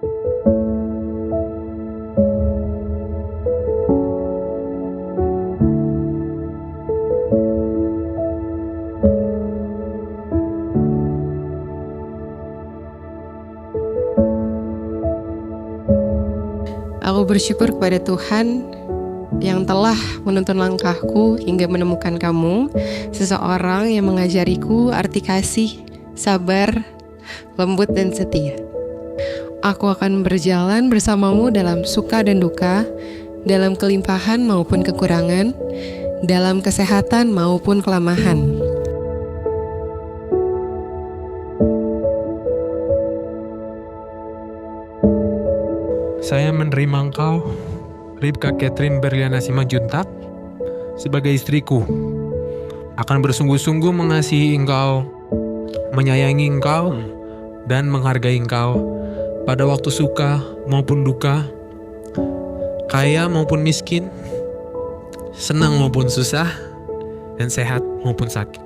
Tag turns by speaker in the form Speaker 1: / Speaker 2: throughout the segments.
Speaker 1: Aku bersyukur kepada Tuhan yang telah menuntun langkahku hingga menemukan kamu, seseorang yang mengajariku arti kasih, sabar, lembut dan setia. Aku akan berjalan bersamamu dalam suka dan duka, dalam kelimpahan maupun kekurangan, dalam kesehatan maupun kelemahan.
Speaker 2: Saya menerima engkau, Ribka Catherine Berliana Simanjuntak, sebagai istriku. Akan bersungguh-sungguh mengasihi engkau, menyayangi engkau, dan menghargai engkau pada waktu suka maupun duka, kaya maupun miskin, senang maupun susah, dan sehat maupun sakit.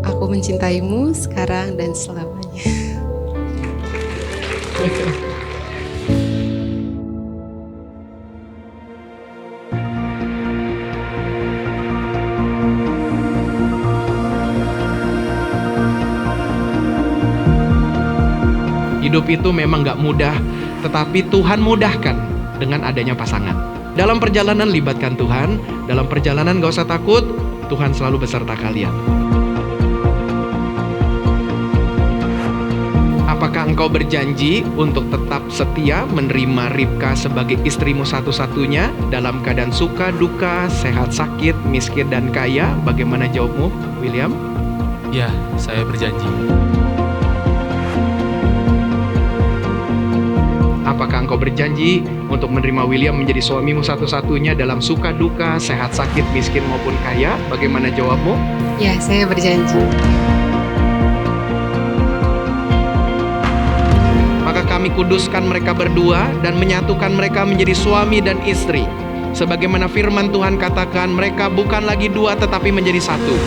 Speaker 1: Aku mencintaimu sekarang dan selamanya.
Speaker 3: Hidup itu memang gak mudah, tetapi Tuhan mudahkan dengan adanya pasangan. Dalam perjalanan libatkan Tuhan, dalam perjalanan gak usah takut, Tuhan selalu beserta kalian. Apakah engkau berjanji untuk tetap setia menerima Ribka sebagai istrimu satu-satunya dalam keadaan suka, duka, sehat, sakit, miskin, dan kaya? Bagaimana jawabmu, William?
Speaker 2: Ya, saya berjanji.
Speaker 3: Apakah engkau berjanji untuk menerima William menjadi suamimu satu-satunya dalam suka, duka, sehat, sakit, miskin, maupun kaya? Bagaimana jawabmu?
Speaker 1: Ya, saya berjanji.
Speaker 3: Maka kami kuduskan mereka berdua dan menyatukan mereka menjadi suami dan istri. Sebagaimana firman Tuhan katakan, mereka bukan lagi dua tetapi menjadi satu.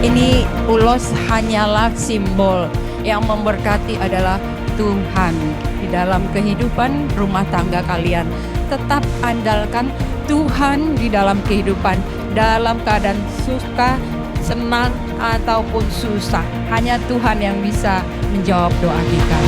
Speaker 4: Ini ulos hanyalah simbol, yang memberkati adalah Tuhan di dalam kehidupan rumah tangga kalian. Tetap andalkan Tuhan di dalam kehidupan, dalam keadaan suka, senang, ataupun susah. Hanya Tuhan yang bisa menjawab doa kita.